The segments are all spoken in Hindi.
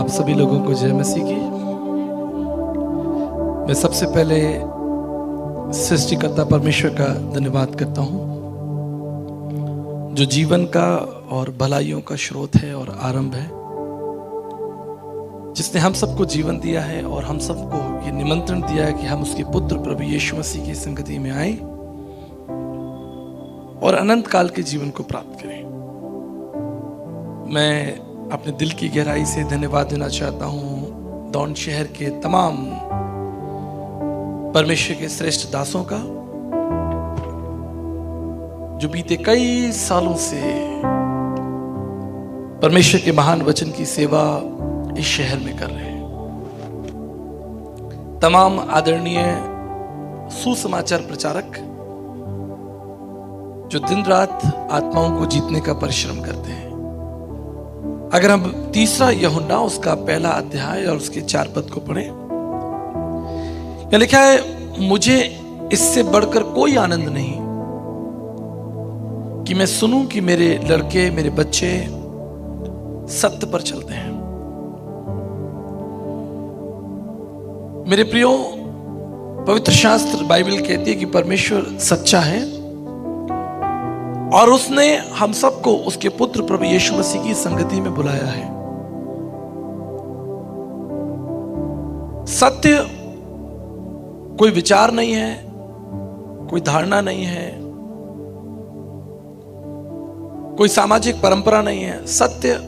आप सभी लोगों को जय मसीह की। मैं सबसे पहले सृष्टिकर्ता परमेश्वर का धन्यवाद करता हूँ, जो जीवन का और भलाइयों का स्रोत है और आरंभ है, जिसने हम सबको जीवन दिया है और हम सबको ये निमंत्रण दिया है कि हम उसके पुत्र प्रभु यीशु मसीह की संगति में आए और अनंत काल के जीवन को प्राप्त करें। मैं अपने दिल की गहराई से धन्यवाद देना चाहता हूँ दौंड शहर के तमाम परमेश्वर के श्रेष्ठ दासों का, जो बीते कई सालों से परमेश्वर के महान वचन की सेवा इस शहर में कर रहे हैं। तमाम आदरणीय सुसमाचार प्रचारक जो दिन रात आत्माओं को जीतने का परिश्रम करते हैं। अगर हम तीसरा यूहन्ना उसका पहला अध्याय और उसके 4 पद को पढ़ें, यह लिखा है, मुझे इससे बढ़कर कोई आनंद नहीं कि मैं सुनूं कि मेरे लड़के, मेरे बच्चे सत्य पर चलते हैं। मेरे प्रियो, पवित्र शास्त्र बाइबल कहती है कि परमेश्वर सच्चा है और उसने हम सबको उसके पुत्र प्रभु यीशु मसीह की संगति में बुलाया है। सत्य कोई विचार नहीं है, कोई धारणा नहीं है, कोई सामाजिक परंपरा नहीं है। सत्य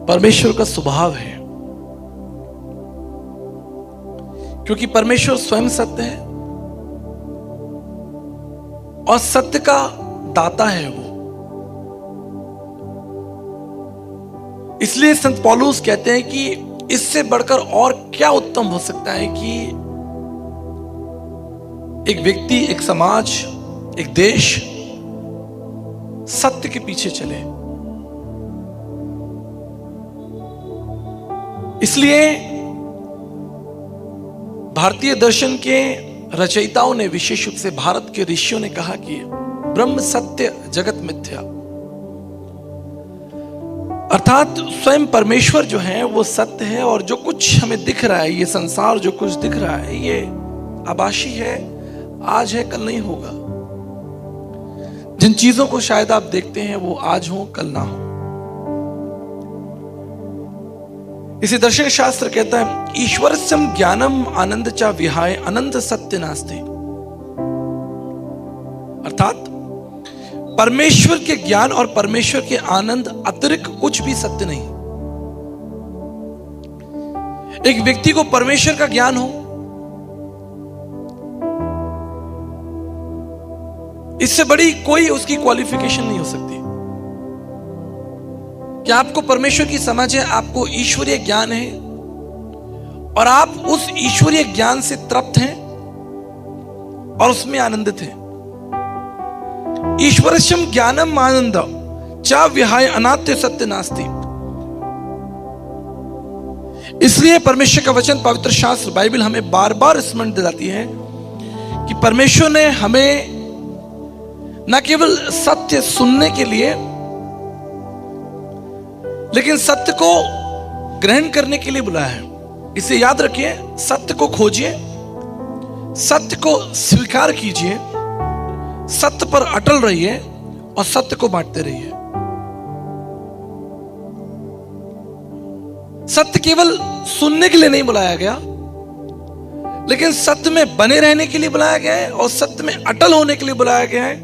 परमेश्वर का स्वभाव है, क्योंकि परमेश्वर स्वयं सत्य है और सत्य का दाता है वो। इसलिए संत पौलुस कहते हैं कि इससे बढ़कर और क्या उत्तम हो सकता है कि एक व्यक्ति, एक समाज, एक देश सत्य के पीछे चले। इसलिए भारतीय दर्शन के रचयिताओं ने, विशेष रूप से भारत के ऋषियों ने कहा कि ब्रह्म सत्य जगत मिथ्या, अर्थात स्वयं परमेश्वर जो है वो सत्य है और जो कुछ हमें दिख रहा है, ये संसार जो कुछ दिख रहा है, ये आभासी है, आज है कल नहीं होगा। जिन चीजों को शायद आप देखते हैं वो आज हो कल ना हो। इसे दर्शन शास्त्र कहता है, ईश्वरस्यम ज्ञानम आनंद चा विहाय अनंत सत्य नास्ति, अर्थात परमेश्वर के ज्ञान और परमेश्वर के आनंद अतिरिक्त कुछ भी सत्य नहीं। एक व्यक्ति को परमेश्वर का ज्ञान हो, इससे बड़ी कोई उसकी क्वालिफिकेशन नहीं हो सकती। क्या आपको परमेश्वर की समझ है, आपको ईश्वरीय ज्ञान है और आप उस ईश्वरीय ज्ञान से तृप्त हैं और उसमें आनंदित हैं। ईश्वरस्यम ज्ञानम आनंद चा विहाय अनात्य सत्य नास्ति। इसलिए परमेश्वर का वचन, पवित्र शास्त्र बाइबल हमें बार बार स्मरण दिलाती है कि परमेश्वर ने हमें न केवल सत्य सुनने के लिए, लेकिन सत्य को ग्रहण करने के लिए बुलाया है। इसे याद रखिए, सत्य को खोजिए, सत्य को स्वीकार कीजिए, सत्य पर अटल रहिए और सत्य को बांटते रहिए। सत्य केवल सुनने के लिए नहीं बुलाया गया, लेकिन सत्य में बने रहने के लिए बुलाया गया है और सत्य में अटल होने के लिए बुलाया गया है।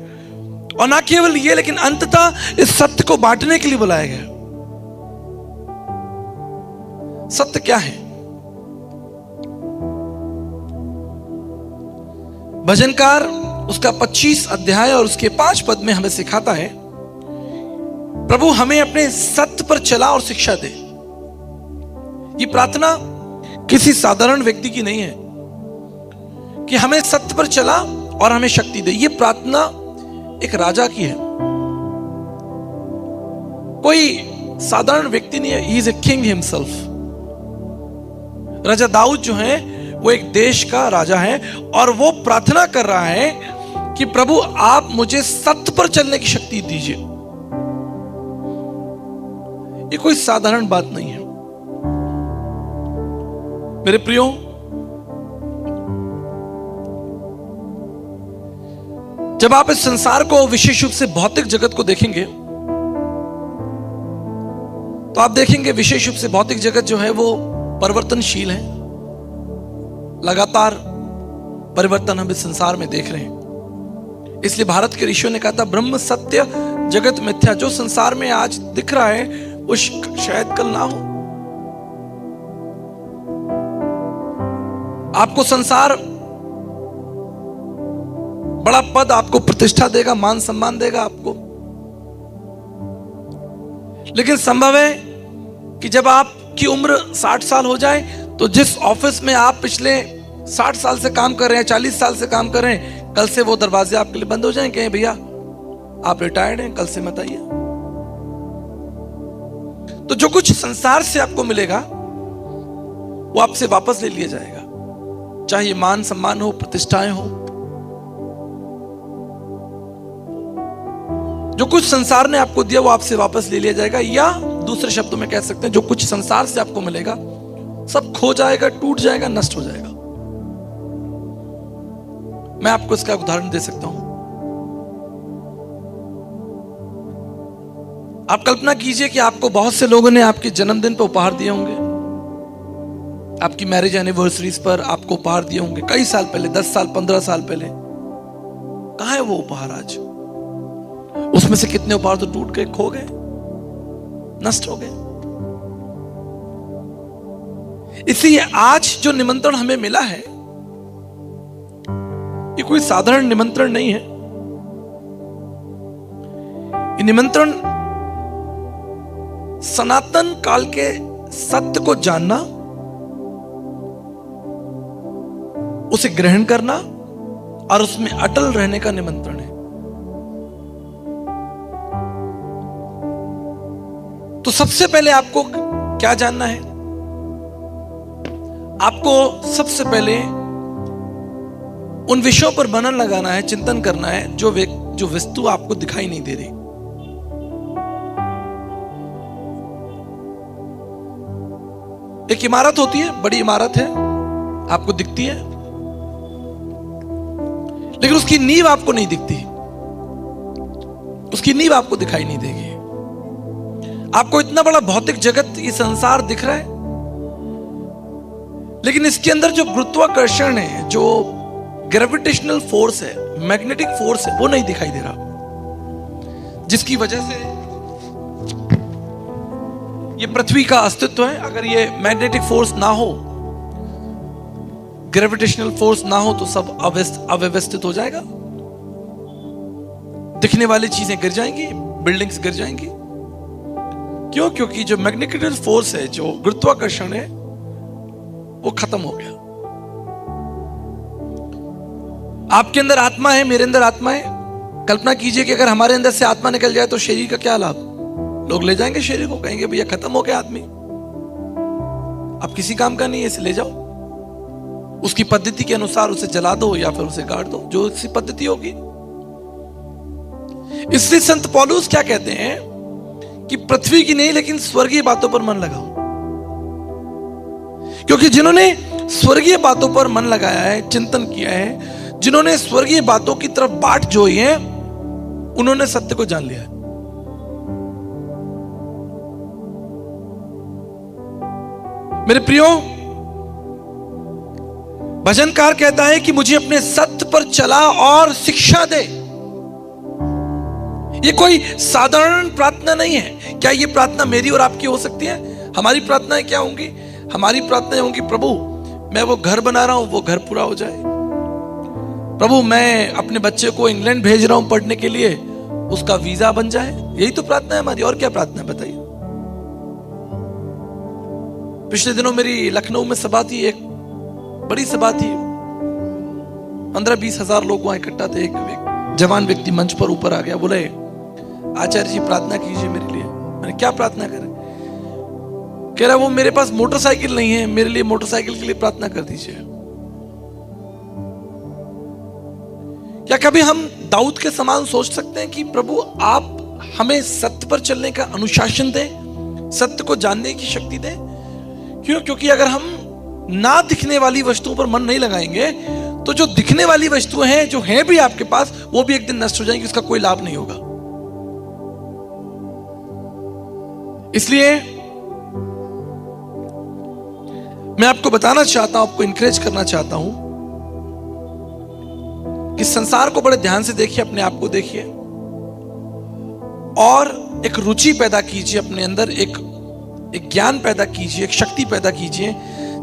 और ना केवल ये, लेकिन अंततः इस सत्य को बांटने के लिए बुलाया गया है। सत्य क्या है? भजनकार उसका 25 अध्याय और उसके 5 पद में हमें सिखाता है, प्रभु हमें अपने सत्य पर चला और शिक्षा दे। ये प्रार्थना किसी साधारण व्यक्ति की नहीं है कि हमें सत्य पर चला और हमें शक्ति दे। ये प्रार्थना एक राजा की है, कोई साधारण व्यक्ति नहीं है। He is a king himself. राजा दाऊद जो है वो एक देश का राजा है और वो प्रार्थना कर रहा है कि प्रभु आप मुझे सत्य पर चलने की शक्ति दीजिए। ये कोई साधारण बात नहीं है। मेरे प्रियो, जब आप इस संसार को, विशेष रूप से भौतिक जगत को देखेंगे, तो आप देखेंगे विशेष रूप से भौतिक जगत जो है वो परिवर्तनशील है। लगातार परिवर्तन हम इस संसार में देख रहे हैं। इसलिए भारत के ऋषियों ने कहा था, ब्रह्म सत्य जगत मिथ्या। जो संसार में आज दिख रहा है वो शायद कल ना हो। आपको संसार बड़ा पद, आपको प्रतिष्ठा देगा, मान सम्मान देगा आपको, लेकिन संभव है कि जब आपकी उम्र 60 साल हो जाए तो जिस ऑफिस में आप पिछले 60 साल से काम कर रहे हैं, 40 साल से काम कर रहे हैं, कल से वो दरवाजे आपके लिए बंद हो जाएं, कहें भैया आप रिटायर्ड हैं, कल से मत आइए। तो जो कुछ संसार से आपको मिलेगा वो आपसे वापस ले लिया जाएगा, चाहे मान सम्मान हो, प्रतिष्ठाएं हो। जो कुछ संसार ने आपको दिया वो आपसे वापस ले लिया जाएगा, या दूसरे शब्दों में कह सकते हैं जो कुछ संसार से आपको मिलेगा सब खो जाएगा, टूट जाएगा, नष्ट हो जाएगा। मैं आपको इसका उदाहरण दे सकता हूं। आप कल्पना कीजिए कि आपको बहुत से लोगों ने आपके जन्मदिन पर उपहार दिए होंगे, आपकी मैरिज एनिवर्सरीज पर आपको उपहार दिए होंगे, कई साल पहले, 10 साल 15 साल पहले। कहां है वो उपहार आज? उसमें से कितने उपहार तो टूट गए, खो गए, नष्ट हो गए। इसलिए आज जो निमंत्रण हमें मिला है ये कोई साधारण निमंत्रण नहीं है। ये निमंत्रण सनातन काल के सत्य को जानना, उसे ग्रहण करना और उसमें अटल रहने का निमंत्रण है। तो सबसे पहले आपको क्या जानना है? आपको सबसे पहले उन विषयों पर मनन लगाना है, चिंतन करना है जो वस्तु आपको दिखाई नहीं दे रही। एक इमारत होती है, बड़ी इमारत है, आपको दिखती है, लेकिन उसकी नींव आपको नहीं दिखती, उसकी नींव आपको दिखाई नहीं देगी। आपको इतना बड़ा भौतिक जगत, ये संसार दिख रहा है, लेकिन इसके अंदर जो गुरुत्वाकर्षण है, जो ग्रेविटेशनल फोर्स है, मैग्नेटिक फोर्स है, वो नहीं दिखाई दे रहा, जिसकी वजह से ये पृथ्वी का अस्तित्व है। अगर ये मैग्नेटिक फोर्स ना हो, ग्रेविटेशनल फोर्स ना हो, तो सब अव्यवस्थित हो जाएगा, दिखने वाली चीजें गिर जाएंगी, बिल्डिंग्स गिर जाएंगी। क्यों? क्योंकि जो मैग्नेटिक फोर्स है, जो गुरुत्वाकर्षण है, वो खत्म हो गया। आपके अंदर आत्मा है, मेरे अंदर आत्मा है। कल्पना कीजिए कि अगर हमारे अंदर से आत्मा निकल जाए तो शरीर का क्या लाभ? लोग ले जाएंगे शरीर को, कहेंगे भैया खत्म हो गया आदमी, अब किसी काम का नहीं है, इसे ले जाओ, उसकी पद्धति के अनुसार उसे जला दो या फिर उसे गाड़ दो, जो उसकी पद्धति होगी। इसलिए संत पौलुस क्या कहते हैं कि पृथ्वी की नहीं लेकिन स्वर्गीय बातों पर मन लगाओ, क्योंकि जिन्होंने स्वर्गीय बातों पर मन लगाया है, चिंतन किया है, जिन्होंने स्वर्गीय बातों की तरफ बाट जोई है, उन्होंने सत्य को जान लिया है। मेरे प्रियो, भजनकार कहता है कि मुझे अपने सत्य पर चला और शिक्षा दे। ये कोई साधारण प्रार्थना नहीं है। क्या ये प्रार्थना मेरी और आपकी हो सकती है? हमारी प्रार्थनाएं क्या होंगी? हमारी प्रार्थनाएं होंगी, प्रभु मैं वो घर बना रहा हूं, वो घर पूरा हो जाए। प्रभु मैं अपने बच्चे को इंग्लैंड भेज रहा हूं पढ़ने के लिए, उसका वीजा बन जाए। यही तो प्रार्थना है हमारी, और क्या प्रार्थना है बताइए? पिछले दिनों मेरी लखनऊ में सभा थी, एक बड़ी सभा थी, 15-20 हजार लोग वहां इकट्ठा थे। एक जवान व्यक्ति मंच पर ऊपर आ गया, बोले आचार्य जी प्रार्थना कीजिए मेरे लिए। मैंने क्या प्रार्थना करें? कह रहा वो मेरे पास मोटरसाइकिल नहीं है, मेरे लिए मोटरसाइकिल के लिए प्रार्थना कर दीजिए। क्या कभी हम दाऊद के समान सोच सकते हैं कि प्रभु आप हमें सत्य पर चलने का अनुशासन दें, सत्य को जानने की शक्ति दे। क्यों? क्योंकि अगर हम ना दिखने वाली वस्तुओं पर मन नहीं लगाएंगे तो जो दिखने वाली वस्तुएं हैं, जो हैं भी आपके पास, वो भी एक दिन नष्ट हो जाएंगी, उसका कोई लाभ नहीं होगा। इसलिए मैं आपको बताना चाहता हूं, आपको इंकरेज करना चाहता हूं कि संसार को बड़े ध्यान से देखिए, अपने आप को देखिए और एक रुचि पैदा कीजिए अपने अंदर, एक ज्ञान पैदा कीजिए, एक शक्ति पैदा कीजिए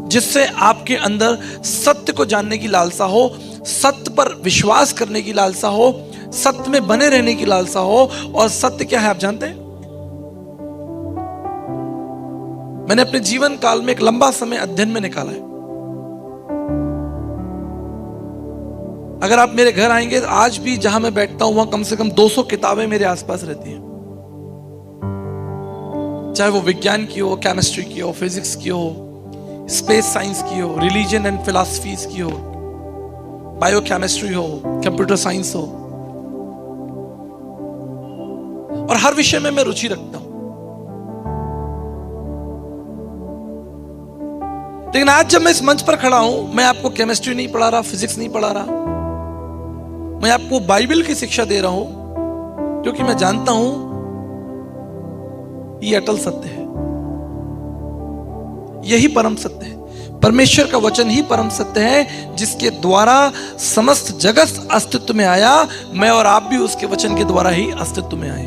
जिससे आपके अंदर सत्य को जानने की लालसा हो, सत्य पर विश्वास करने की लालसा हो, सत्य में बने रहने की लालसा हो। और सत्य क्या है आप जानते हैं? मैंने अपने जीवन काल में एक लंबा समय अध्ययन में निकाला है। अगर आप मेरे घर आएंगे, आज भी जहां मैं बैठता हूं वहां कम से कम 200 किताबें मेरे आसपास रहती हैं, चाहे वो विज्ञान की हो, केमिस्ट्री की हो, फिजिक्स की हो, स्पेस साइंस की हो, रिलीजन एंड फिलॉसफीज की हो, बायोकेमिस्ट्री हो, कंप्यूटर साइंस हो, और हर विषय में मैं रुचि रखता हूं। लेकिन आज जब मैं इस मंच पर खड़ा हूं, मैं आपको केमिस्ट्री नहीं पढ़ा रहा, फिजिक्स नहीं पढ़ा रहा, मैं आपको बाइबल की शिक्षा दे रहा हूं, क्योंकि मैं जानता हूं ये अटल सत्य है, यही परम सत्य है। परमेश्वर का वचन ही परम सत्य है जिसके द्वारा समस्त जगत अस्तित्व में आया। मैं और आप भी उसके वचन के द्वारा ही अस्तित्व में आए।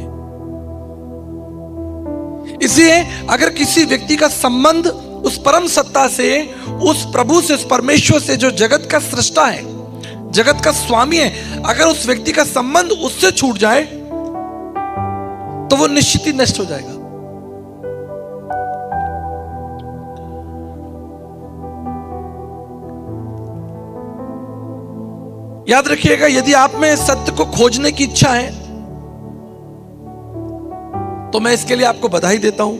इसलिए अगर किसी व्यक्ति का संबंध उस परम सत्ता से, उस प्रभु से, उस परमेश्वर से जो जगत का सृष्टा है, जगत का स्वामी है, अगर उस व्यक्ति का संबंध उससे छूट जाए तो वो निश्चित ही नष्ट हो जाएगा। याद रखिएगा, यदि आप में सत्य को खोजने की इच्छा है तो मैं इसके लिए आपको बधाई देता हूं।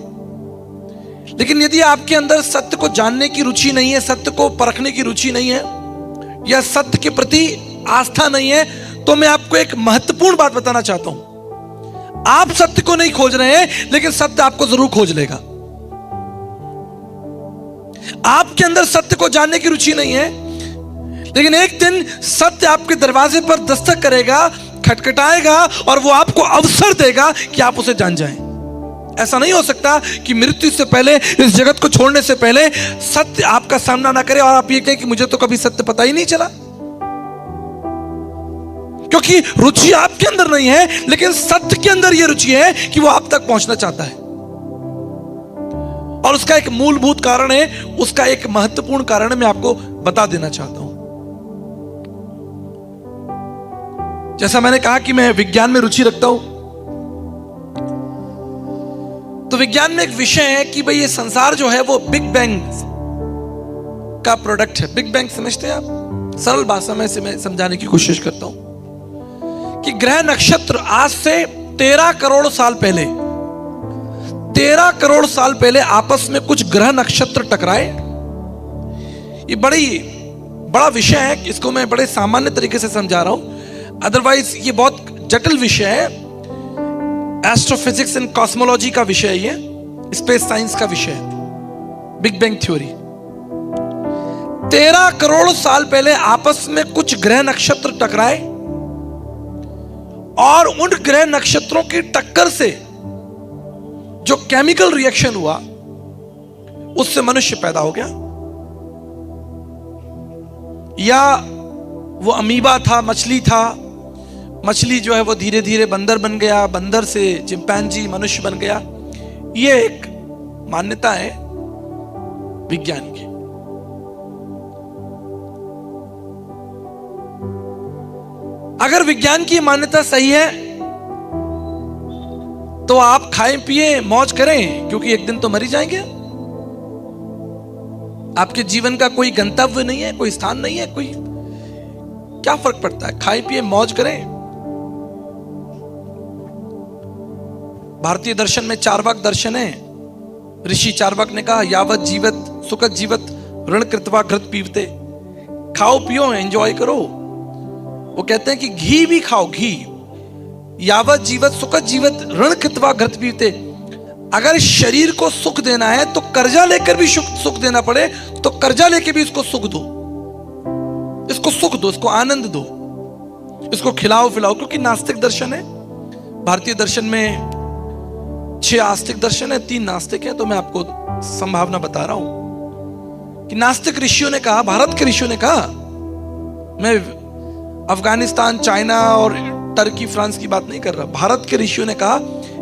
लेकिन यदि आपके अंदर सत्य को जानने की रुचि नहीं है, सत्य को परखने की रुचि नहीं है, या सत्य के प्रति आस्था नहीं है, तो मैं आपको एक महत्वपूर्ण बात बताना चाहता हूं। आप सत्य को नहीं खोज रहे हैं, लेकिन सत्य आपको जरूर खोज लेगा। आपके अंदर सत्य को जानने की रुचि नहीं है, लेकिन एक दिन सत्य आपके दरवाजे पर दस्तक करेगा, खटखटाएगा और वो आपको अवसर देगा कि आप उसे जान जाएं। ऐसा नहीं हो सकता कि मृत्यु से पहले, इस जगत को छोड़ने से पहले सत्य आपका सामना ना करे और आप ये कहें कि मुझे तो कभी सत्य पता ही नहीं चला। क्योंकि रुचि आपके अंदर नहीं है, लेकिन सत्य के अंदर यह रुचि है कि वो आप तक पहुंचना चाहता है। और उसका एक मूलभूत कारण है, उसका एक महत्वपूर्ण कारण मैं आपको बता देना चाहता हूं। जैसा मैंने कहा कि मैं विज्ञान में रुचि रखता हूं, तो विज्ञान में एक विषय है कि भाई ये संसार जो है वो बिग बैंग का प्रोडक्ट है। बिग बैंग समझते हैं आप? सरल भाषा में से मैं समझाने की कोशिश करता हूं कि ग्रह नक्षत्र आज से 13 करोड़ साल पहले, 13 करोड़ साल पहले आपस में कुछ ग्रह नक्षत्र टकराए। ये बड़ा विषय है, इसको मैं बड़े सामान्य तरीके से समझा रहा हूं, अदरवाइज ये बहुत जटिल विषय है। एस्ट्रोफिजिक्स एंड कॉस्मोलॉजी का विषय है, ये स्पेस साइंस का विषय है, बिग बैंग थ्योरी। 13 करोड़ साल पहले आपस में कुछ ग्रह नक्षत्र टकराए और उन ग्रह नक्षत्रों की टक्कर से जो केमिकल रिएक्शन हुआ उससे मनुष्य पैदा हो गया। या वो अमीबा था, मछली था, मछली जो है वो धीरे धीरे बंदर बन गया, बंदर से चिंपैंजी मनुष्य बन गया। ये एक मान्यता है विज्ञान की। अगर विज्ञान की मान्यता सही है तो आप खाएं पिए मौज करें, क्योंकि एक दिन तो मर ही जाएंगे। आपके जीवन का कोई गंतव्य नहीं है, कोई स्थान नहीं है, कोई क्या फर्क पड़ता है, खाएं पिए मौज करें। भारतीय दर्शन में चार्वाक दर्शन है। ऋषि चार्वाक ने कहा, यावत जीवत सुखत जीवत ऋण कृत्वा घृत पीवते। खाओ पियो, एंजॉय करो। वो कहते हैं कि घी भी खाओ, घी। यावत जीवत सुखत जीवत ऋण कृत्वा घृत पीवते। अगर इस शरीर को सुख देना है तो कर्जा लेकर भी सुख देना पड़े तो कर्जा लेकर भी इसको सुख दो, इसको सुख दो, इसको आनंद दो, इसको खिलाओ पिलाओ। क्योंकि नास्तिक दर्शन है, भारतीय दर्शन में 6 आस्तिक दर्शन है, 3 नास्तिक है। तो मैं आपको संभावना बता रहा हूं कि नास्तिक ऋषियों ने कहा, भारत के ऋषियों ने कहा, मैं अफगानिस्तान, चाइना और टर्की, फ्रांस की बात नहीं कर रहा, भारत के ऋषियों ने कहा,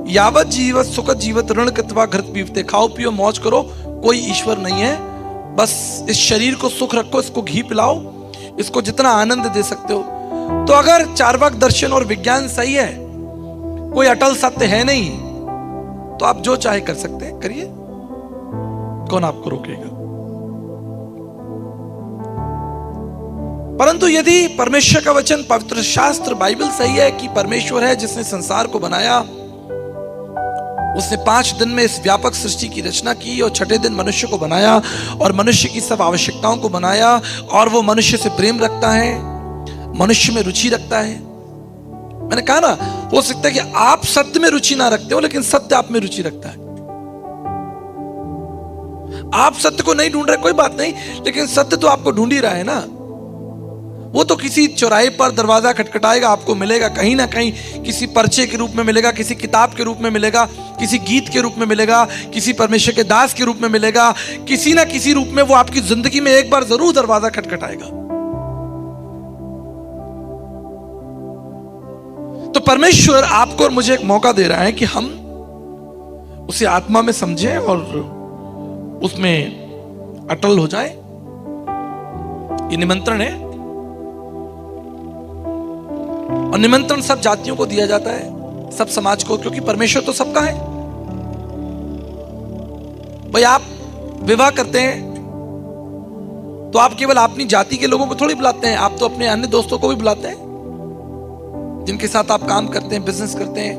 यावत जीवत सुखत जीवत ऋण कृत्वा घृत पीवते, खाओ पियो मौज करो, कोई ईश्वर नहीं है, बस इस शरीर को सुख रखो, इसको घी पिलाओ, इसको जितना आनंद दे सकते हो। तो अगर चार्वाक दर्शन और विज्ञान सही है, कोई अटल सत्य है नहीं, तो आप जो चाहे कर सकते हैं, करिए, कौन आपको रोकेगा। परंतु यदि परमेश्वर का वचन, पवित्र शास्त्र, बाइबल सही है कि परमेश्वर है जिसने संसार को बनाया, उसने 5 दिन में इस व्यापक सृष्टि की रचना की और 6ठे दिन मनुष्य को बनाया और मनुष्य की सब आवश्यकताओं को बनाया, और वो मनुष्य से प्रेम रखता है, मनुष्य में रुचि रखता है। मैंने कहा ना, हो सकता है कि आप सत्य में रुचि ना रखते हो, लेकिन सत्य आप में रुचि रखता है। आप सत्य को नहीं ढूंढ रहे, कोई बात नहीं, लेकिन सत्य तो आपको ढूंढ ही रहा है ना। वो तो किसी चौराहे पर दरवाजा खटखटाएगा, आपको मिलेगा, कहीं ना कहीं किसी पर्चे के रूप में मिलेगा, किसी किताब के रूप में मिलेगा, किसी गीत के रूप में मिलेगा, किसी परमेश्वर के दास के रूप में मिलेगा, किसी ना किसी रूप में वो आपकी जिंदगी में एक बार जरूर दरवाजा खटखटाएगा। तो परमेश्वर आपको और मुझे एक मौका दे रहा है कि हम उसे आत्मा में समझें और उसमें अटल हो जाएं। ये निमंत्रण है, और निमंत्रण सब जातियों को दिया जाता है, सब समाज को, क्योंकि परमेश्वर तो सबका है। भाई आप विवाह करते हैं तो आप केवल अपनी जाति के लोगों को थोड़ी बुलाते हैं, आप तो अपने अन्य दोस्तों को भी बुलाते हैं, जिनके साथ आप काम करते हैं, बिजनेस करते हैं,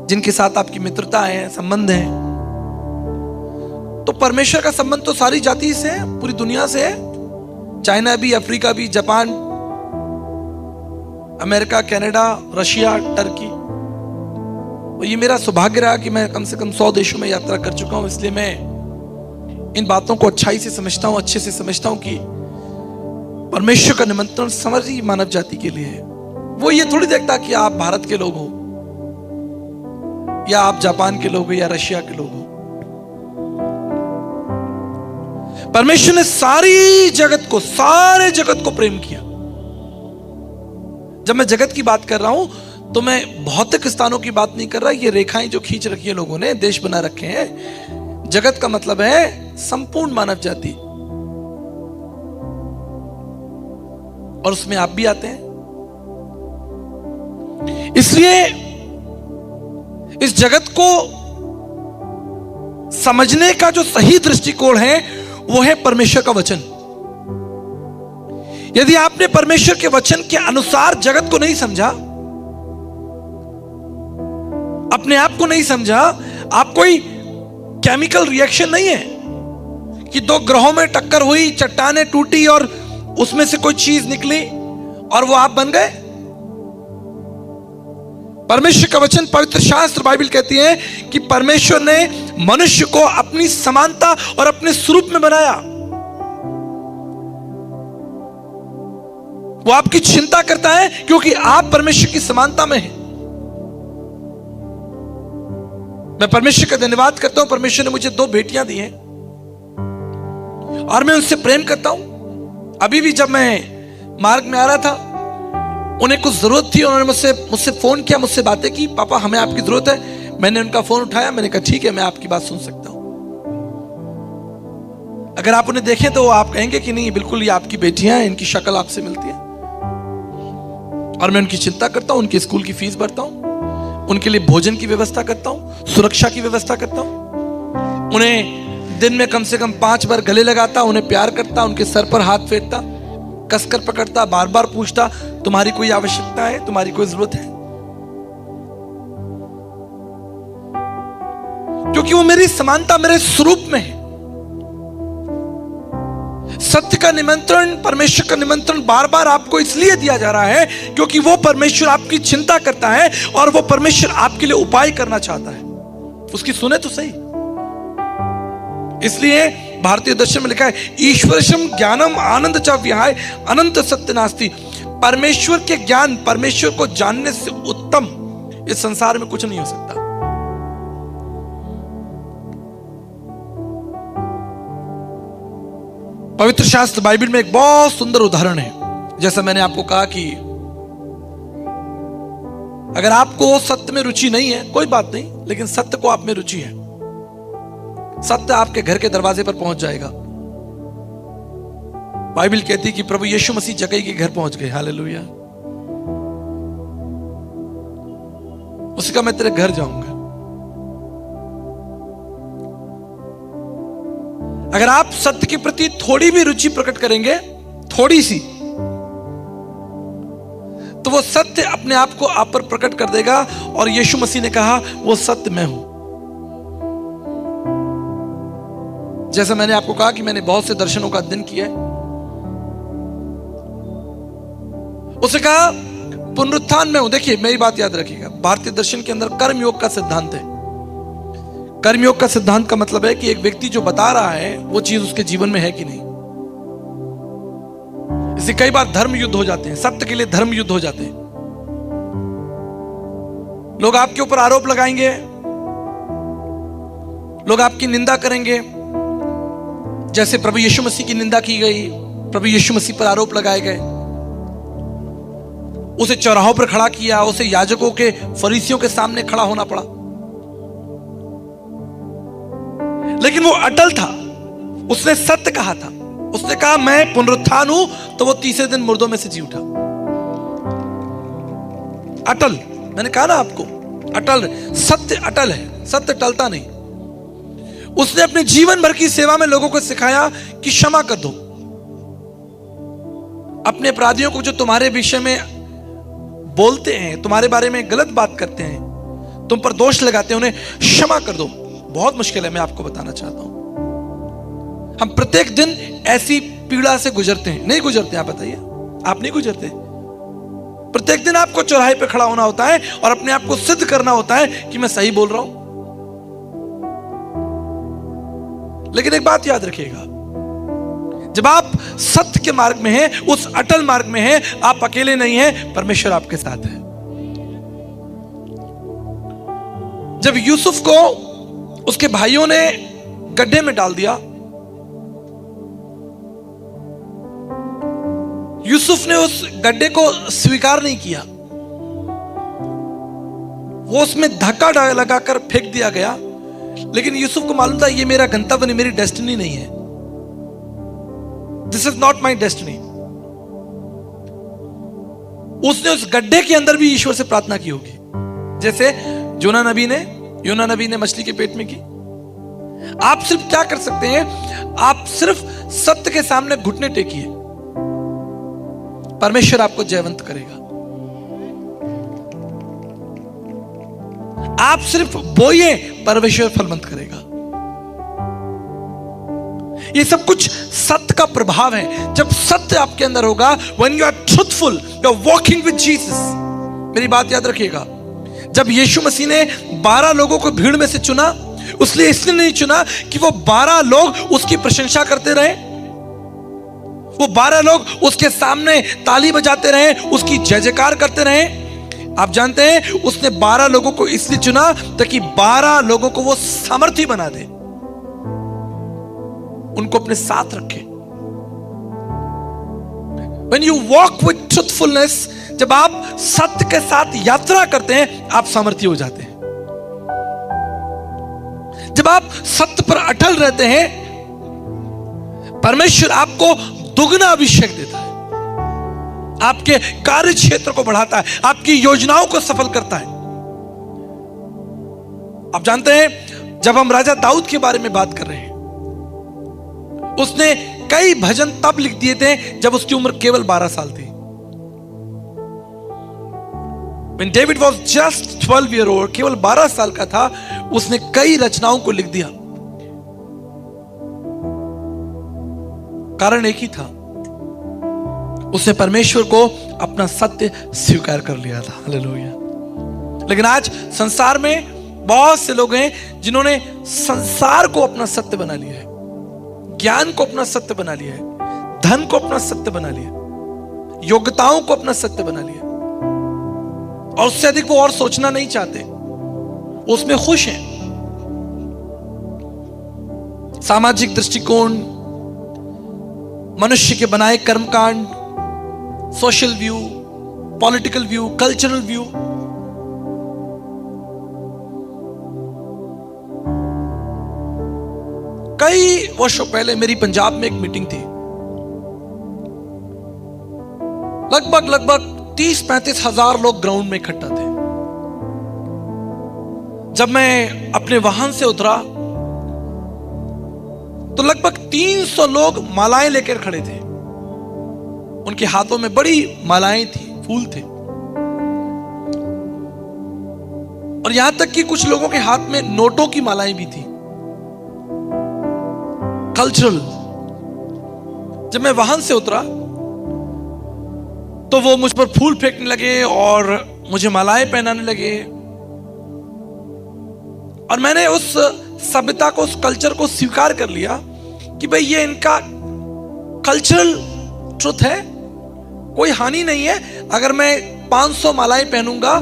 जिनके साथ आपकी मित्रता है, संबंध है। तो परमेश्वर का संबंध तो सारी जाति से है, पूरी दुनिया से है, चाइना भी, अफ्रीका भी, Japan, America, Canada, Russia, Turkey. और ये मेरा सौभाग्य रहा कि मैं कम से कम 100 देशों में यात्रा कर चुका हूं, इसलिए मैं इन बातों को अच्छाई से समझता हूं, अच्छे से समझता हूं कि परमेश्वर का निमंत्रण समझी मानव जाति के लिए है। वो ये थोड़ी देखता कि आप भारत के लोग हो, या आप जापान के लोग हो, या रशिया के लोग हो। परमेश्वर ने सारी जगत को, सारे जगत को प्रेम किया। जब मैं जगत की बात कर रहा हूं तो मैं भौतिक स्थानों की बात नहीं कर रहा, ये रेखाएं जो खींच रखी है लोगों ने, देश बना रखे हैं। जगत का मतलब है संपूर्ण मानव जाति, और उसमें आप भी आते हैं। इसलिए इस जगत को समझने का जो सही दृष्टिकोण है वो है परमेश्वर का वचन। यदि आपने परमेश्वर के वचन के अनुसार जगत को नहीं समझा, अपने आप को नहीं समझा, आप कोई केमिकल रिएक्शन नहीं है कि 2 ग्रहों में टक्कर हुई, चट्टानें टूटी और उसमें से कोई चीज निकली और वो आप बन गए। परमेश्वर का वचन, पवित्र शास्त्र, बाइबल कहती है कि परमेश्वर ने मनुष्य को अपनी समानता और अपने स्वरूप में बनाया। वो आपकी चिंता करता है क्योंकि आप परमेश्वर की समानता में हैं। मैं परमेश्वर का धन्यवाद करता हूं, परमेश्वर ने मुझे 2 बेटियां दी हैं और मैं उनसे प्रेम करता हूं। अभी भी जब मैं मार्ग में आ रहा था, उन्हें कुछ जरूरत थी, उन्होंने मुझसे फोन किया, मुझसे बातें की, पापा हमें आपकी जरूरत है। मैंने उनका फोन उठाया, मैंने कहा ठीक है, मैं आपकी बात सुन सकता हूं। अगर आप उन्हें देखें तो आप कहेंगे कि नहीं, बिल्कुल ये आपकी बेटियां हैं, इनकी शक्ल आपसे मिलती है। और मैं उनकी चिंता करता हूं, उनके स्कूल की फीस भरता हूं, उनके लिए भोजन की व्यवस्था करता हूं, सुरक्षा की व्यवस्था करता हूं, उन्हें दिन में कम से कम 5 बार गले लगाता, उन्हें प्यार करता, उनके सर पर हाथ फेरता, कसकर पकड़ता, बार बार पूछता तुम्हारी कोई आवश्यकता है, तुम्हारी कोई जरूरत है, क्योंकि वो मेरी समानता, मेरे स्वरूप में है। सत्य का निमंत्रण, परमेश्वर का निमंत्रण बार बार आपको इसलिए दिया जा रहा है क्योंकि वो परमेश्वर आपकी चिंता करता है और वो परमेश्वर आपके लिए उपाय करना चाहता है। उसकी सुने तो सही। इसलिए भारतीय दर्शन में लिखा है, ईश्वरशम ज्ञानम आनंद च विहाय अनंत सत्य नास्ति। परमेश्वर के ज्ञान, परमेश्वर को जानने से उत्तम इस संसार में कुछ नहीं हो सकता। पवित्र शास्त्र बाइबल में एक बहुत सुंदर उदाहरण है। जैसा मैंने आपको कहा कि अगर आपको सत्य में रुचि नहीं है कोई बात नहीं, लेकिन सत्य को आप में रुचि है, सत्य आपके घर के दरवाजे पर पहुंच जाएगा। बाइबल कहती है कि प्रभु यीशु मसीह जक्कई के घर पहुंच गए। हालेलुया। उसने कहा मैं तेरे घर जाऊंगा। अगर आप सत्य के प्रति थोड़ी भी रुचि प्रकट करेंगे, थोड़ी सी, तो वो सत्य अपने आप को आप पर प्रकट कर देगा। और यीशु मसीह ने कहा वो सत्य मैं हूं। जैसा मैंने आपको कहा कि मैंने बहुत से दर्शनों का अध्ययन किया है। उसने कहा पुनरुत्थान में हूं। देखिए मेरी बात याद रखिएगा, भारतीय दर्शन के अंदर कर्मयोग का सिद्धांत है। कर्मयोग का सिद्धांत का मतलब है कि एक व्यक्ति जो बता रहा है वो चीज उसके जीवन में है कि नहीं। इससे कई बार धर्म युद्ध हो जाते हैं, सत्य के लिए धर्म युद्ध हो जाते हैं। लोग आपके ऊपर आरोप लगाएंगे, लोग आपकी निंदा करेंगे। जैसे प्रभु यीशु मसीह की निंदा की गई, प्रभु यीशु मसीह पर आरोप लगाए गए, उसे चौराहों पर खड़ा किया, उसे याजकों के फरीसियों के सामने खड़ा होना पड़ा, लेकिन वो अटल था। उसने सत्य कहा था। उसने कहा मैं पुनरुत्थान हूं, तो वो तीसरे दिन मुर्दों में से जी उठा। अटल, मैंने कहा ना आपको, अटल, सत्य अटल है, सत्य टलता नहीं। उसने अपने जीवन भर की सेवा में लोगों को सिखाया कि क्षमा कर दो। अपने अपराधियों को जो तुम्हारे विषय में बोलते हैं, तुम्हारे बारे में गलत बात करते हैं, तुम पर दोष लगाते हैं, उन्हें क्षमा कर दो। बहुत मुश्किल है, मैं आपको बताना चाहता हूं। हम प्रत्येक दिन ऐसी पीड़ा से गुजरते हैं, नहीं गुजरते? आप बताइए, आप नहीं गुजरते? प्रत्येक दिन आपको चौराहे पे खड़ा होना होता है और अपने आप को सिद्ध करना होता है कि मैं सही बोल रहा हूं। लेकिन एक बात याद रखिएगा, जब आप सत्य के मार्ग में हैं, उस अटल मार्ग में हैं, आप अकेले नहीं हैं, परमेश्वर आपके साथ है। जब यूसुफ को उसके भाइयों ने गड्ढे में डाल दिया, यूसुफ ने उस गड्ढे को स्वीकार नहीं किया, वो उसमें धक्का लगाकर फेंक दिया गया। लेकिन यूसुफ को मालूम था ये मेरा गंतव्य नहीं, मेरी डेस्टिनी नहीं है, this is not my destiny. उसने उस गड्ढे के अंदर भी ईश्वर से प्रार्थना की होगी, जैसे योना नबी ने मछली के पेट में की। आप सिर्फ क्या कर सकते हैं? आप सिर्फ सत्य के सामने घुटने टेकिए, परमेश्वर आपको जयवंत करेगा। आप सिर्फ बोइए, परमेश्वर फलवंत करेगा। ये सब कुछ सत्य का प्रभाव है। जब सत्य आपके अंदर होगा, when you are truthful, you are walking with Jesus। मेरी बात याद रखिएगा, जब यीशु मसीह ने 12 लोगों को भीड़ में से चुना, इसलिए नहीं चुना कि वो 12 लोग उसकी प्रशंसा करते रहे, वो 12 लोग उसके सामने ताली बजाते रहे, उसकी जय जयकार करते रहे। आप जानते हैं उसने 12 लोगों को इसलिए चुना ताकि 12 लोगों को वो सामर्थी बना दे, उनको अपने साथ रखे। When you walk with truthfulness, जब आप सत्य के साथ यात्रा करते हैं, आप सामर्थी हो जाते हैं। जब आप सत्य पर अटल रहते हैं, परमेश्वर आपको दुगना अभिषेक देता है, आपके कार्य क्षेत्र को बढ़ाता है, आपकी योजनाओं को सफल करता है। आप जानते हैं जब हम राजा दाऊद के बारे में बात कर रहे हैं, उसने कई भजन तब लिख दिए थे जब उसकी उम्र केवल 12 साल थी। When David was just 12 year old, केवल 12 साल का था, उसने कई रचनाओं को लिख दिया। कारण एक ही था, उसने परमेश्वर को अपना सत्य स्वीकार कर लिया था। हालेलुया। लेकिन आज संसार में बहुत से लोग हैं जिन्होंने संसार को अपना सत्य बना लिया है, ज्ञान को अपना सत्य बना लिया है, धन को अपना सत्य बना लिया, योग्यताओं को अपना सत्य बना लिया, और उससे अधिक वो और सोचना नहीं चाहते, वो उसमें खुश हैं। सामाजिक दृष्टिकोण, मनुष्य के बनाए कर्मकांड, social view, political view, cultural view, कई वर्षों पहले मेरी पंजाब में एक मीटिंग थी। लगभग 30-35 हजार लोग ग्राउंड में इकट्ठा थे। जब मैं अपने वाहन से उतरा तो लगभग 300 लोग मालाएं लेकर खड़े थे। उनके हाथों में बड़ी मालाएं थी, फूल थे, और यहां तक कि कुछ लोगों के हाथ में नोटों की मालाएं भी थी, कल्चरल। जब मैं वाहन से उतरा तो वो मुझ पर फूल फेंकने लगे और मुझे मालाएं पहनाने लगे, और मैंने उस सभ्यता को, उस कल्चर को स्वीकार कर लिया कि भाई ये इनका कल्चरल ट्रुथ है, कोई हानि नहीं है अगर मैं 500 मालाएं पहनूंगा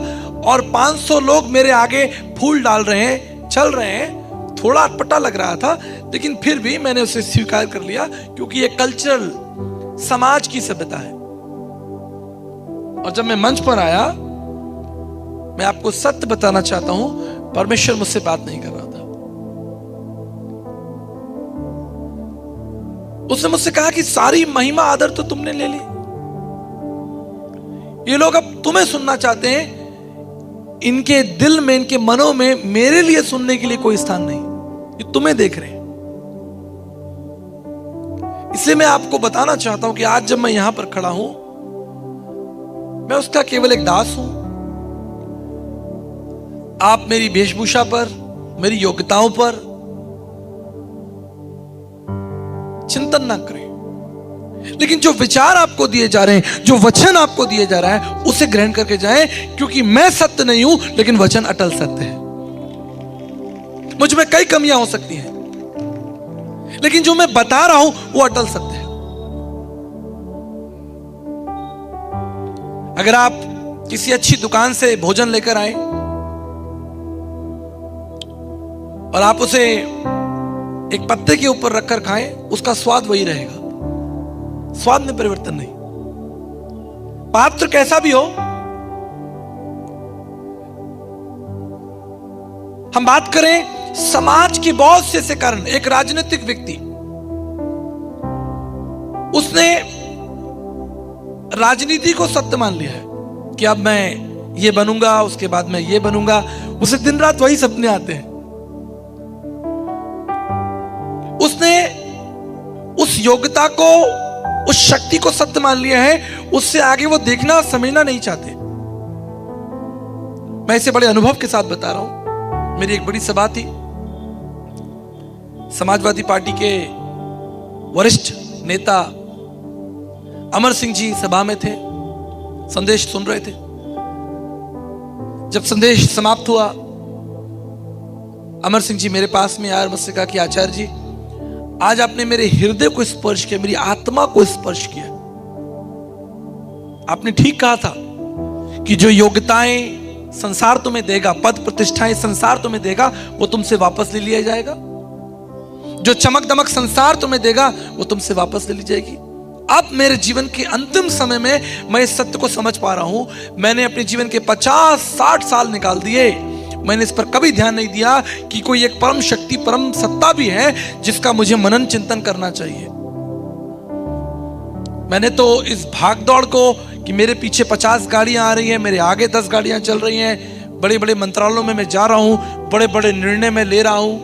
और 500 लोग मेरे आगे फूल डाल रहे हैं, चल रहे हैं। थोड़ा अटपटा लग रहा था, लेकिन फिर भी मैंने उसे स्वीकार कर लिया, क्योंकि ये कल्चरल, समाज की सभ्यता है। और जब मैं मंच पर आया, मैं आपको सत्य बताना चाहता हूं, परमेश्वर मुझसे बात नहीं कर रहा था। उसने मुझसे कहा कि सारी महिमा आदर तो तुमने ले ली, ये लोग अब तुम्हें सुनना चाहते हैं, इनके दिल में, इनके मनों में मेरे लिए सुनने के लिए कोई स्थान नहीं, ये तुम्हें देख रहे हैं। इसलिए मैं आपको बताना चाहता हूं कि आज जब मैं यहां पर खड़ा हूं, मैं उसका केवल एक दास हूं। आप मेरी वेशभूषा पर, मेरी योग्यताओं पर चिंतन ना करें, लेकिन जो विचार आपको दिए जा रहे हैं, जो वचन आपको दिए जा रहा है, उसे ग्रहण करके जाएं, क्योंकि मैं सत्य नहीं हूं, लेकिन वचन अटल सत्य है। मुझ में कई कमियां हो सकती हैं, लेकिन जो मैं बता रहा हूं वो अटल सत्य है। अगर आप किसी अच्छी दुकान से भोजन लेकर आए और आप उसे एक पत्ते के ऊपर रखकर खाएं, उसका स्वाद वही रहेगा, स्वाद में परिवर्तन नहीं। पात्र कैसा भी हो, हम बात करें समाज के बहुत से ऐसे कारण। एक राजनीतिक व्यक्ति, उसने राजनीति को सत्य मान लिया है कि अब मैं ये बनूंगा, उसके बाद मैं ये बनूंगा। उसे दिन रात वही सपने आते हैं। उसने उस योग्यता को, उस शक्ति को सत्य मान लिया है, उससे आगे वो देखना समझना नहीं चाहते। मैं इसे बड़े अनुभव के साथ बता रहा हूं। मेरी एक बड़ी सभा थी, समाजवादी पार्टी के वरिष्ठ नेता अमर सिंह जी सभा में थे, संदेश सुन रहे थे। जब संदेश समाप्त हुआ, अमर सिंह जी मेरे पास में आए और मुझसे कहा कि आचार्य जी, आज आपने मेरे हृदय को स्पर्श किया, मेरी आत्मा को स्पर्श किया। आपने ठीक कहा था कि जो योग्यताएं संसार तुम्हें देगा, पद प्रतिष्ठाएं संसार तुम्हें देगा, वो तुमसे वापस ले लिया जाएगा। जो चमक दमक संसार तुम्हें देगा, वो तुमसे वापस ले ली जाएगी। अब मेरे जीवन के अंतिम समय में मैं इस सत्य को समझ पा रहा हूं। मैंने अपने जीवन के 50-60 साल निकाल दिए, मैंने इस पर कभी ध्यान नहीं दिया कि कोई एक परम शक्ति, परम सत्ता भी है जिसका मुझे मनन चिंतन करना चाहिए। मैंने तो इस भागदौड़ को, कि मेरे पीछे 50 गाड़ियां आ रही हैं, मेरे आगे 10 गाड़ियां चल रही हैं, बड़े बड़े मंत्रालयों में मैं जा रहा हूं, बड़े बड़े निर्णय मैं ले रहा हूं,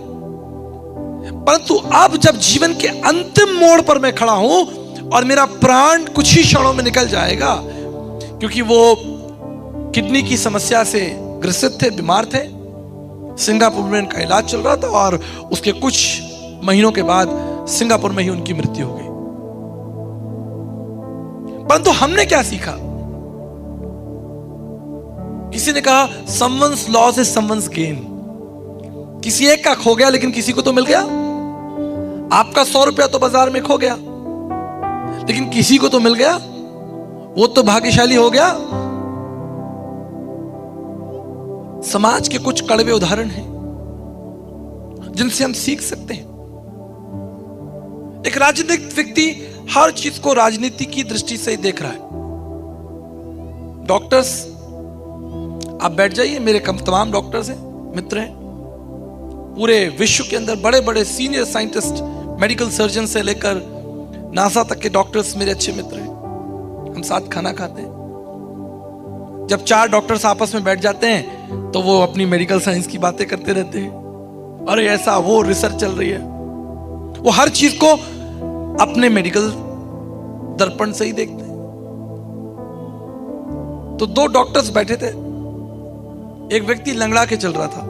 परंतु अब जब जीवन के अंतिम मोड़ पर मैं खड़ा हूं और मेरा प्राण कुछ ही क्षणों में निकल जाएगा, क्योंकि वो किडनी की समस्या से ग्रसित थे, बीमार थे, सिंगापुर में उनका इलाज चल रहा था और उसके कुछ महीनों के बाद सिंगापुर में ही उनकी मृत्यु हो गई। परंतु हमने क्या सीखा? किसी ने कहा someone's loss is someone's gain। किसी एक का खो गया लेकिन किसी को तो मिल गया। आपका 100 रुपया तो बाजार में खो गया लेकिन किसी को तो मिल गया, वो तो भाग्यशाली हो गया। समाज के कुछ कड़वे उदाहरण हैं जिनसे हम सीख सकते हैं। एक राजनीतिक व्यक्ति हर चीज को राजनीति की दृष्टि से ही देख रहा है। डॉक्टर्स, आप बैठ जाइए, मेरे तमाम डॉक्टर्स हैं, मित्र हैं, पूरे विश्व के अंदर बड़े बड़े सीनियर साइंटिस्ट, मेडिकल सर्जन से लेकर नासा तक के डॉक्टर्स मेरे अच्छे मित्र हैं। हम साथ खाना खाते हैं। जब 4 डॉक्टर्स आपस में बैठ जाते हैं तो वो अपनी मेडिकल साइंस की बातें करते रहते हैं, अरे ऐसा वो रिसर्च चल रही है। वो हर चीज को अपने मेडिकल दर्पण से ही देखते हैं। तो 2 डॉक्टर्स बैठे थे, एक व्यक्ति लंगड़ा के चल रहा था।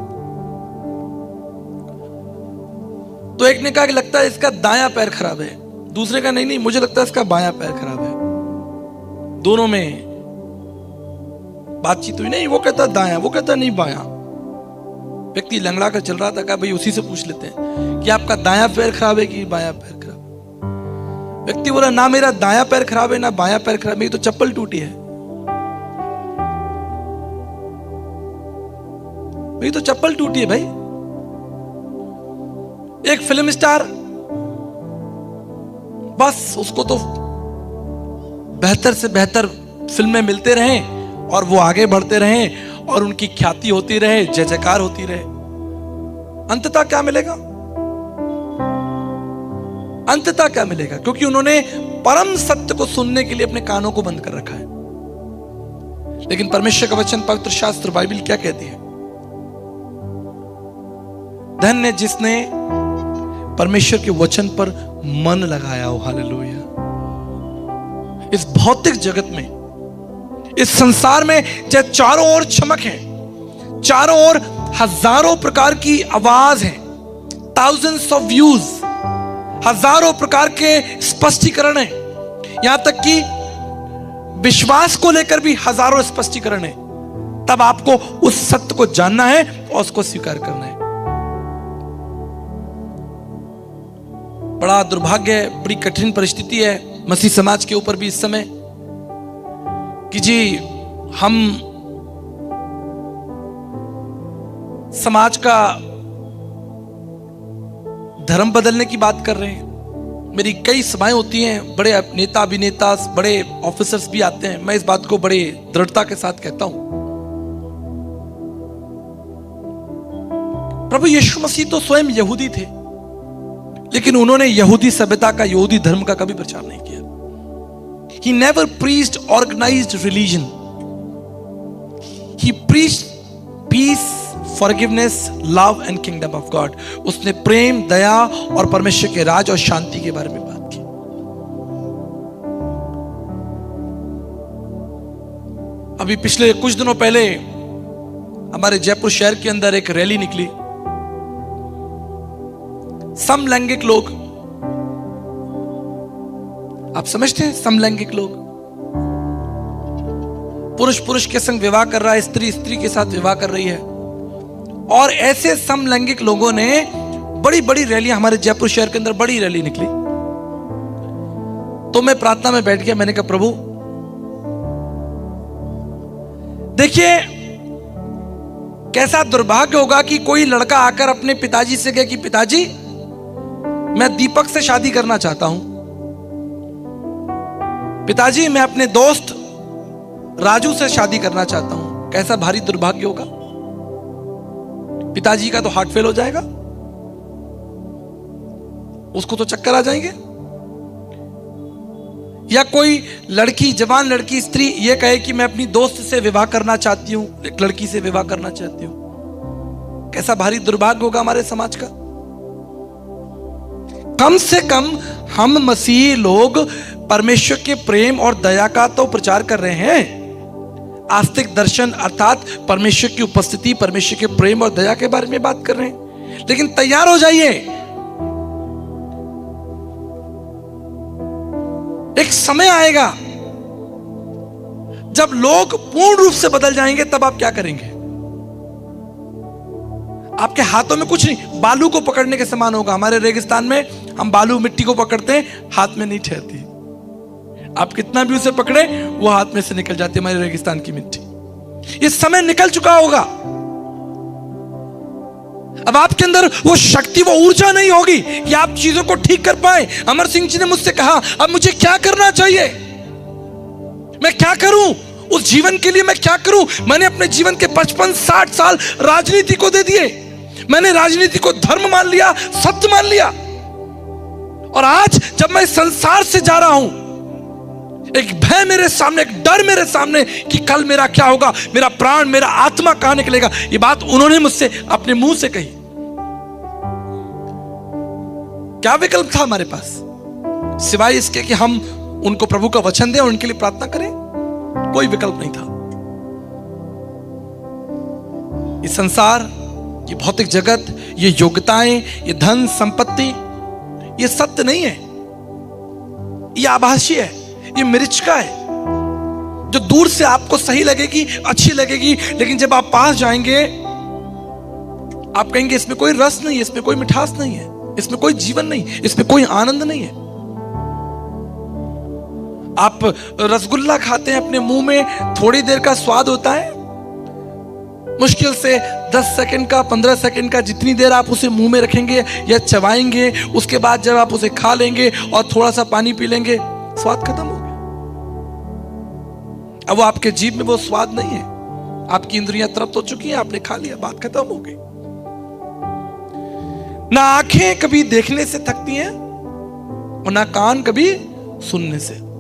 तो एक ने कहा कि लगता है इसका दायां पैर खराब है, दूसरे का नहीं, मुझे लगता है इसका बायां पैर खराब है। दोनों में बातचीत हुई, नहीं वो कहता दायां, वो कहता नहीं बायां। व्यक्ति लंगड़ा कर चल रहा था, कहा भाई उसी से पूछ लेते हैं कि आपका दायां पैर खराब है कि बायां पैर खराब। व्यक्ति बोला ना मेरा दायां पैर खराब है ना बायां पैर खराब, मेरी तो चप्पल टूटी है, मेरी तो चप्पल टूटी है भाई। एक फिल्म स्टार, बस उसको तो बेहतर से बेहतर फिल्में मिलते रहें और वो आगे बढ़ते रहें और उनकी ख्याति होती रहे, जय जयकार होती रहे। अंततः क्या मिलेगा? अंततः क्या मिलेगा? क्योंकि उन्होंने परम सत्य को सुनने के लिए अपने कानों को बंद कर रखा है। लेकिन परमेश्वर का वचन, पवित्र शास्त्र बाइबल क्या कहती है? धन्य जिसने परमेश्वर के वचन पर मन लगाया हो। हालेलुया। इस भौतिक जगत में, इस संसार में जब चारों ओर चमक है, चारों ओर हजारों प्रकार की आवाज है, थाउजेंड्स ऑफ व्यूज, हजारों प्रकार के स्पष्टीकरण है, यहां तक कि विश्वास को लेकर भी हजारों स्पष्टीकरण है, तब आपको उस सत्य को जानना है और उसको स्वीकार करना है। बड़ा दुर्भाग्य है, बड़ी कठिन परिस्थिति है मसीह समाज के ऊपर भी इस समय कि जी हम समाज का धर्म बदलने की बात कर रहे हैं। मेरी कई सभाएं होती हैं, बड़े नेता अभिनेता, बड़े ऑफिसर्स भी आते हैं। मैं इस बात को बड़े दृढ़ता के साथ कहता हूं, प्रभु यीशु मसीह तो स्वयं यहूदी थे, लेकिन उन्होंने यहूदी सभ्यता का, यहूदी धर्म का कभी प्रचार नहीं किया। He never preached organized religion. He preached peace, forgiveness, love and kingdom of God. उसने प्रेम, दया और परमेश्वर के राज और शांति के बारे में बात की। अभी पिछले कुछ दिनों पहले हमारे जयपुर शहर के अंदर एक रैली निकली। समलैंगिक लोग, आप समझते हैं समलैंगिक लोग, पुरुष पुरुष के संग विवाह कर रहा है, स्त्री स्त्री के साथ विवाह कर रही है, और ऐसे समलैंगिक लोगों ने बड़ी बड़ी रैलियां, हमारे जयपुर शहर के अंदर बड़ी रैली निकली। तो मैं प्रार्थना में बैठ गया, मैंने कहा प्रभु देखिए कैसा दुर्भाग्य होगा कि कोई लड़का आकर अपने पिताजी से कहे कि पिताजी मैं दीपक से शादी करना चाहता हूं, पिताजी मैं अपने दोस्त राजू से शादी करना चाहता हूं। कैसा भारी दुर्भाग्य होगा। पिताजी का तो हार्ट फेल हो जाएगा, उसको तो चक्कर आ जाएंगे। या कोई लड़की, जवान लड़की, स्त्री ये कहे कि मैं अपनी दोस्त से विवाह करना चाहती हूं, एक लड़की से विवाह करना चाहती हूं। कैसा भारी दुर्भाग्य होगा हमारे समाज का। कम से कम हम मसीही लोग परमेश्वर के प्रेम और दया का तो प्रचार कर रहे हैं। आस्तिक दर्शन अर्थात परमेश्वर की उपस्थिति, परमेश्वर के प्रेम और दया के बारे में बात कर रहे हैं। लेकिन तैयार हो जाइए, एक समय आएगा जब लोग पूर्ण रूप से बदल जाएंगे, तब आप क्या करेंगे? आपके हाथों में कुछ नहीं, बालू को पकड़ने के समान होगा। हमारे रेगिस्तान में हम बालू मिट्टी को पकड़ते हैं, हाथ में नहीं ठहरती। आप कितना भी उसे पकड़े वो हाथ में से निकल जाती है, हमारे रेगिस्तान की मिट्टी। ये समय निकल चुका होगा। अब आपके अंदर वो शक्ति, वो ऊर्जा नहीं होगी कि आप चीजों को ठीक कर पाए। अमर सिंह जी ने मुझसे कहा, अब मुझे क्या करना चाहिए, मैं क्या करूं, उस जीवन के लिए मैं क्या करूं। मैंने अपने जीवन के 55-60 साल राजनीति को दे दिए। मैंने राजनीति को धर्म मान लिया, सत्य मान लिया। और आज जब मैं संसार से जा रहा हूं, एक भय मेरे सामने, एक डर मेरे सामने कि कल मेरा क्या होगा, मेरा प्राण, मेरा आत्मा कहां निकलेगा। ये बात उन्होंने मुझसे अपने मुंह से कही। क्या विकल्प था हमारे पास सिवाय इसके कि हम उनको प्रभु का वचन दें और उनके लिए प्रार्थना करें? कोई विकल्प नहीं था। ये संसार, ये भौतिक जगत, ये योग्यताएं, ये धन संपत्ति, ये सत्य नहीं है, ये आभासी है, ये मृच्छका है जो दूर से आपको सही लगेगी, अच्छी लगेगी, लेकिन जब आप पास जाएंगे आप कहेंगे इसमें कोई रस नहीं है, इसमें कोई मिठास नहीं है, इसमें कोई जीवन नहीं, इसमें कोई आनंद नहीं है। आप रसगुल्ला खाते हैं, अपने मुंह में थोड़ी देर का स्वाद होता है, मुश्किल से 10 सेकंड का, 15 सेकंड का, जितनी देर आप उसे मुंह में रखेंगे या चबाएंगे, उसके बाद जब आप उसे खा लेंगे और थोड़ा सा पानी पी लेंगे, स्वाद खत्म हो गया। अब वो आपके जीभ में वो स्वाद नहीं है, आपकी इंद्रियां तृप्त हो चुकी हैं, आपने खा लिया, बात खत्म हो गई। ना आंखें कभी देखने से थकती हैं और ना कान कभी सुनने से।